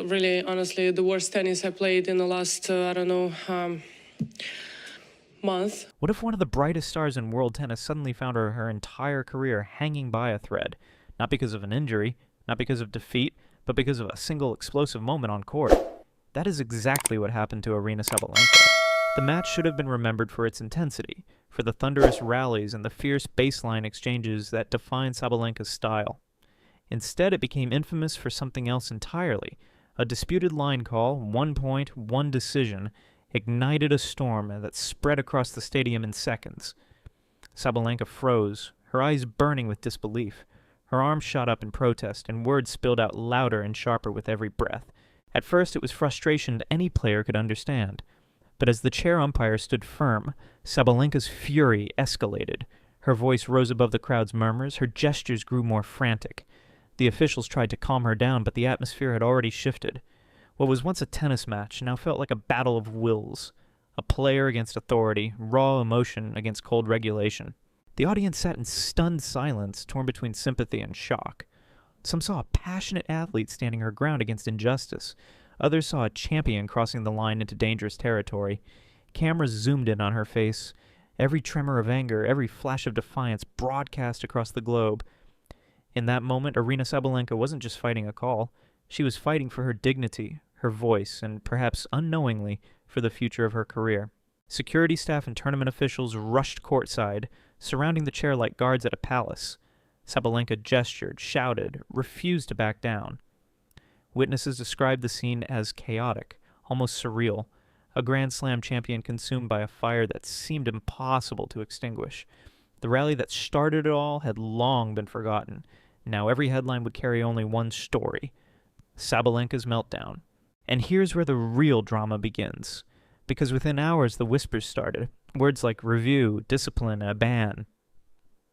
Really, honestly, the worst tennis I played in the last, month. What if one of the brightest stars in world tennis suddenly found her entire career hanging by a thread? Not because of an injury, not because of defeat, but because of a single explosive moment on court. That is exactly what happened to Aryna Sabalenka. The match should have been remembered for its intensity, for the thunderous rallies and the fierce baseline exchanges that define Sabalenka's style. Instead, it became infamous for something else entirely. A disputed line call, 1 point, 1 decision, ignited a storm that spread across the stadium in seconds. Sabalenka froze, her eyes burning with disbelief. Her arms shot up in protest, and words spilled out louder and sharper with every breath. At first, it was frustration that any player could understand. But as the chair umpire stood firm, Sabalenka's fury escalated. Her voice rose above the crowd's murmurs, her gestures grew more frantic. The officials tried to calm her down, but the atmosphere had already shifted. What was once a tennis match now felt like a battle of wills. A player against authority, raw emotion against cold regulation. The audience sat in stunned silence, torn between sympathy and shock. Some saw a passionate athlete standing her ground against injustice. Others saw a champion crossing the line into dangerous territory. Cameras zoomed in on her face. Every tremor of anger, every flash of defiance broadcast across the globe. In that moment, Aryna Sabalenka wasn't just fighting a call. She was fighting for her dignity, her voice, and perhaps unknowingly, for the future of her career. Security staff and tournament officials rushed courtside, surrounding the chair like guards at a palace. Sabalenka gestured, shouted, refused to back down. Witnesses described the scene as chaotic, almost surreal, a Grand Slam champion consumed by a fire that seemed impossible to extinguish. The rally that started it all had long been forgotten. Now every headline would carry only one story: Sabalenka's meltdown. And here's where the real drama begins. Because within hours the whispers started. Words like review, discipline, a ban.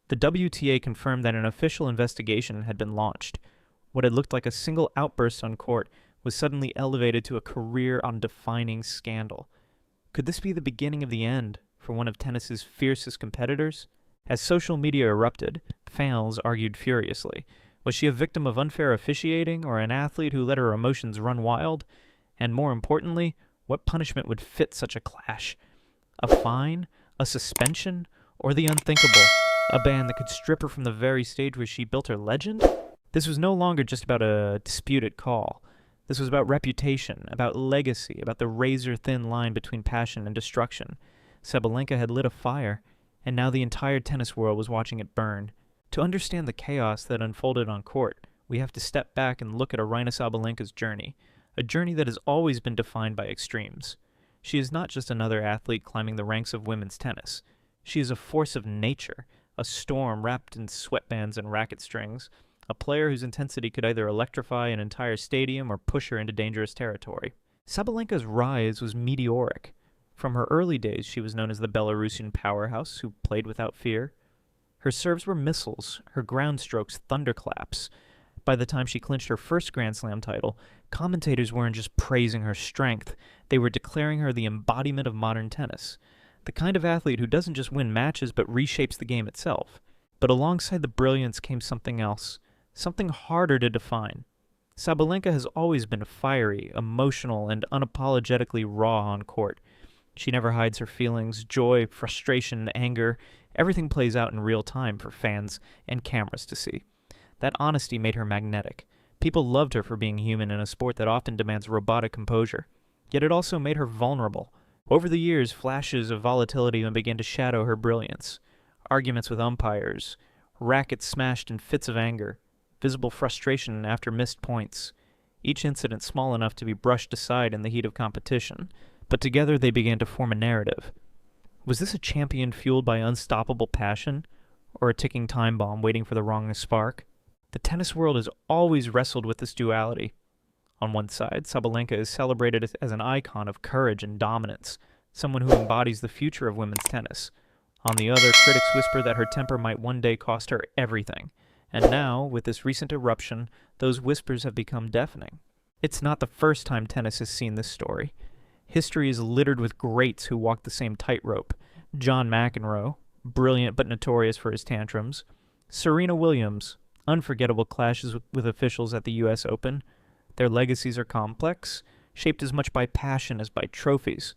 The WTA confirmed that an official investigation had been launched. What had looked like a single outburst on court was suddenly elevated to a career-defining scandal. Could this be the beginning of the end for one of tennis's fiercest competitors? As social media erupted, fans argued furiously. Was she a victim of unfair officiating, or an athlete who let her emotions run wild? And more importantly, what punishment would fit such a clash? A fine? A suspension? Or the unthinkable, a ban that could strip her from the very stage where she built her legend? This was no longer just about a disputed call. This was about reputation, about legacy, about the razor-thin line between passion and destruction. Sabalenka had lit a fire, and now the entire tennis world was watching it burn. To understand the chaos that unfolded on court, we have to step back and look at Aryna Sabalenka's journey, a journey that has always been defined by extremes. She is not just another athlete climbing the ranks of women's tennis. She is a force of nature, a storm wrapped in sweatbands and racket strings, a player whose intensity could either electrify an entire stadium or push her into dangerous territory. Sabalenka's rise was meteoric. From her early days, she was known as the Belarusian powerhouse who played without fear. Her serves were missiles, her ground strokes thunderclaps. By the time she clinched her first Grand Slam title, commentators weren't just praising her strength, they were declaring her the embodiment of modern tennis. The kind of athlete who doesn't just win matches but reshapes the game itself. But alongside the brilliance came something else, something harder to define. Sabalenka has always been fiery, emotional, and unapologetically raw on court. She never hides her feelings, joy, frustration, anger. Everything plays out in real time for fans and cameras to see. That honesty made her magnetic. People loved her for being human in a sport that often demands robotic composure. Yet it also made her vulnerable. Over the years, flashes of volatility began to shadow her brilliance. Arguments with umpires, rackets smashed in fits of anger, visible frustration after missed points. Each incident small enough to be brushed aside in the heat of competition, but together they began to form a narrative. Was this a champion fueled by unstoppable passion, or a ticking time bomb waiting for the wrong spark? The tennis world has always wrestled with this duality. On one side, Sabalenka is celebrated as an icon of courage and dominance, someone who embodies the future of women's tennis. On the other, critics whisper that her temper might one day cost her everything. And now, with this recent eruption, those whispers have become deafening. It's not the first time tennis has seen this story. History is littered with greats who walked the same tightrope. John McEnroe, brilliant but notorious for his tantrums. Serena Williams, unforgettable clashes with officials at the U.S. Open. Their legacies are complex, shaped as much by passion as by trophies.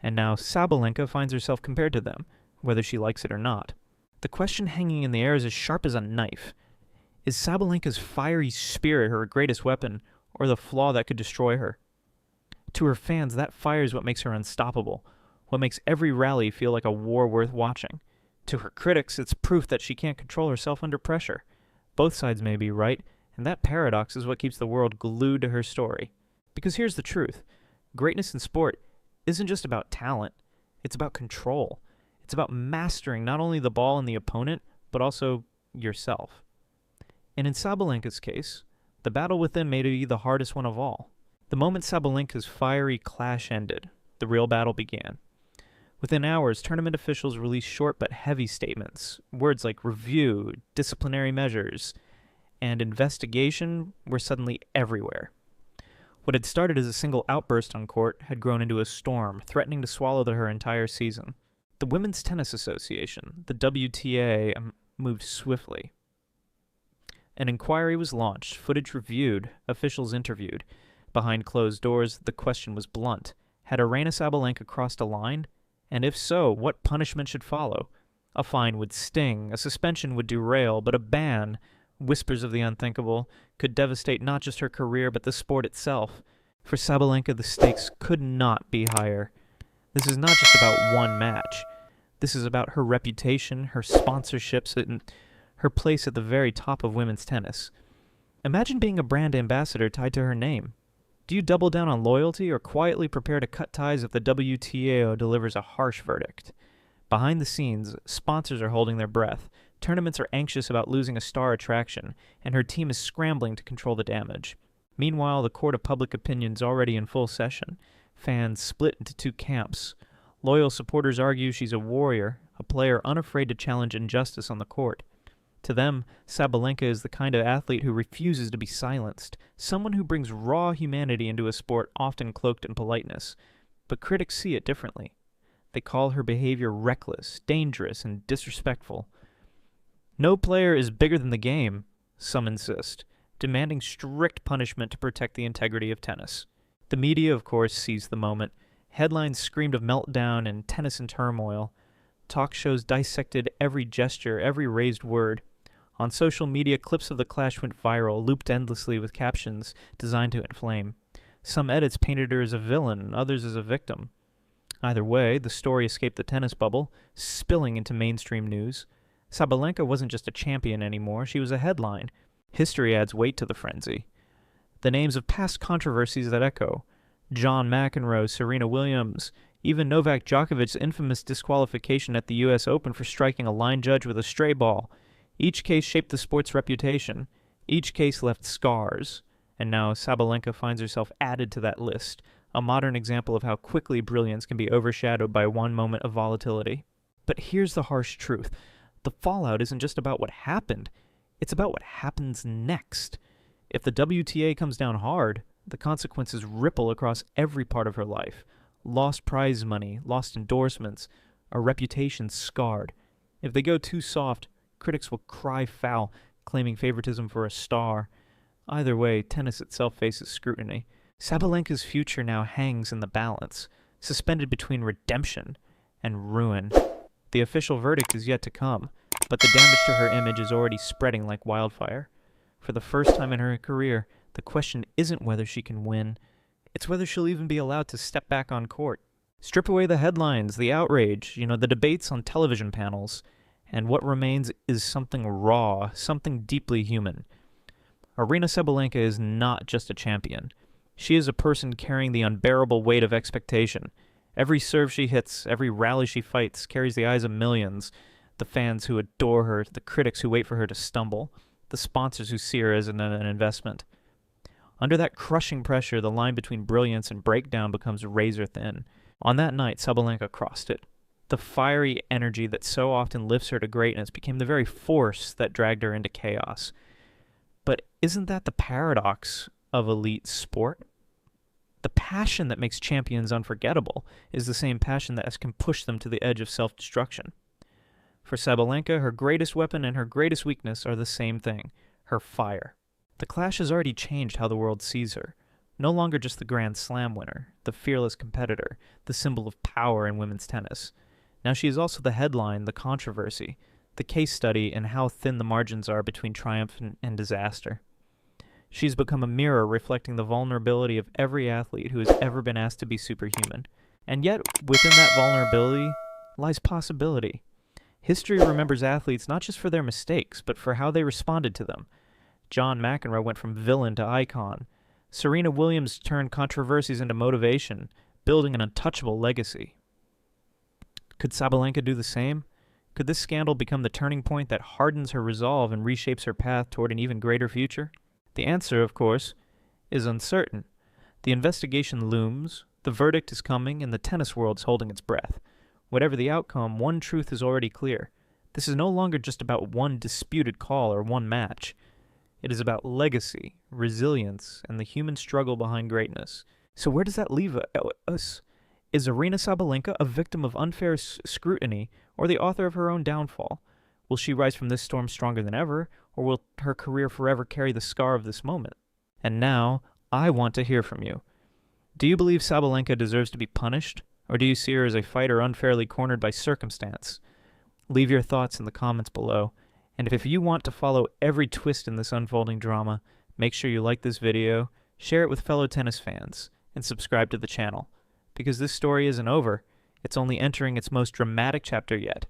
And now Sabalenka finds herself compared to them, whether she likes it or not. The question hanging in the air is as sharp as a knife. Is Sabalenka's fiery spirit her greatest weapon, or the flaw that could destroy her? To her fans, that fire is what makes her unstoppable, what makes every rally feel like a war worth watching. To her critics, it's proof that she can't control herself under pressure. Both sides may be right, and that paradox is what keeps the world glued to her story. Because here's the truth. Greatness in sport isn't just about talent. It's about control. It's about mastering not only the ball and the opponent, but also yourself. And in Sabalenka's case, the battle within may be the hardest one of all. The moment Sabalenka's fiery clash ended, the real battle began. Within hours, tournament officials released short but heavy statements. Words like review, disciplinary measures, and investigation were suddenly everywhere. What had started as a single outburst on court had grown into a storm, threatening to swallow her entire season. The Women's Tennis Association, the WTA, moved swiftly. An inquiry was launched, footage reviewed, officials interviewed. Behind closed doors, the question was blunt. Had Aryna Sabalenka crossed a line? And if so, what punishment should follow? A fine would sting, a suspension would derail, but a ban, whispers of the unthinkable, could devastate not just her career but the sport itself. For Sabalenka, the stakes could not be higher. This is not just about one match. This is about her reputation, her sponsorships, and her place at the very top of women's tennis. Imagine being a brand ambassador tied to her name. Do you double down on loyalty or quietly prepare to cut ties if the WTA delivers a harsh verdict? Behind the scenes, sponsors are holding their breath. Tournaments are anxious about losing a star attraction, and her team is scrambling to control the damage. Meanwhile, the court of public opinion is already in full session. Fans split into two camps. Loyal supporters argue she's a warrior, a player unafraid to challenge injustice on the court. To them, Sabalenka is the kind of athlete who refuses to be silenced, someone who brings raw humanity into a sport often cloaked in politeness. But critics see it differently. They call her behavior reckless, dangerous, and disrespectful. No player is bigger than the game, some insist, demanding strict punishment to protect the integrity of tennis. The media, of course, seized the moment. Headlines screamed of meltdown and tennis in turmoil. Talk shows dissected every gesture, every raised word. On social media, clips of the clash went viral, looped endlessly with captions designed to inflame. Some edits painted her as a villain, others as a victim. Either way, the story escaped the tennis bubble, spilling into mainstream news. Sabalenka wasn't just a champion anymore, she was a headline. History adds weight to the frenzy. The names of past controversies that echo: John McEnroe, Serena Williams, even Novak Djokovic's infamous disqualification at the U.S. Open for striking a line judge with a stray ball. Each case shaped the sport's reputation. Each case left scars. And now Sabalenka finds herself added to that list, a modern example of how quickly brilliance can be overshadowed by one moment of volatility. But here's the harsh truth. The fallout isn't just about what happened. It's about what happens next. If the WTA comes down hard, the consequences ripple across every part of her life. Lost prize money, lost endorsements, a reputation scarred. If they go too soft, critics will cry foul, claiming favoritism for a star. Either way, tennis itself faces scrutiny. Sabalenka's future now hangs in the balance, suspended between redemption and ruin. The official verdict is yet to come, but the damage to her image is already spreading like wildfire. For the first time in her career, the question isn't whether she can win, it's whether she'll even be allowed to step back on court. Strip away the headlines, the outrage, the debates on television panels, and what remains is something raw, something deeply human. Aryna Sabalenka is not just a champion. She is a person carrying the unbearable weight of expectation. Every serve she hits, every rally she fights, carries the eyes of millions. The fans who adore her, the critics who wait for her to stumble, the sponsors who see her as an investment. Under that crushing pressure, the line between brilliance and breakdown becomes razor thin. On that night, Sabalenka crossed it. The fiery energy that so often lifts her to greatness became the very force that dragged her into chaos. But isn't that the paradox of elite sport? The passion that makes champions unforgettable is the same passion that can push them to the edge of self-destruction. For Sabalenka, her greatest weapon and her greatest weakness are the same thing: her fire. The clash has already changed how the world sees her. No longer just the Grand Slam winner, the fearless competitor, the symbol of power in women's tennis. Now she is also the headline, the controversy, the case study in how thin the margins are between triumph and disaster. She's become a mirror reflecting the vulnerability of every athlete who has ever been asked to be superhuman. And yet, within that vulnerability lies possibility. History remembers athletes not just for their mistakes, but for how they responded to them. John McEnroe went from villain to icon. Serena Williams turned controversies into motivation, building an untouchable legacy. Could Sabalenka do the same? Could this scandal become the turning point that hardens her resolve and reshapes her path toward an even greater future? The answer, of course, is uncertain. The investigation looms, the verdict is coming, and the tennis world's holding its breath. Whatever the outcome, one truth is already clear. This is no longer just about one disputed call or one match. It is about legacy, resilience, and the human struggle behind greatness. So where does that leave us? Is Aryna Sabalenka a victim of unfair scrutiny or the author of her own downfall? Will she rise from this storm stronger than ever, or will her career forever carry the scar of this moment? And now, I want to hear from you. Do you believe Sabalenka deserves to be punished, or do you see her as a fighter unfairly cornered by circumstance? Leave your thoughts in the comments below, and if you want to follow every twist in this unfolding drama, make sure you like this video, share it with fellow tennis fans, and subscribe to the channel. Because this story isn't over, it's only entering its most dramatic chapter yet.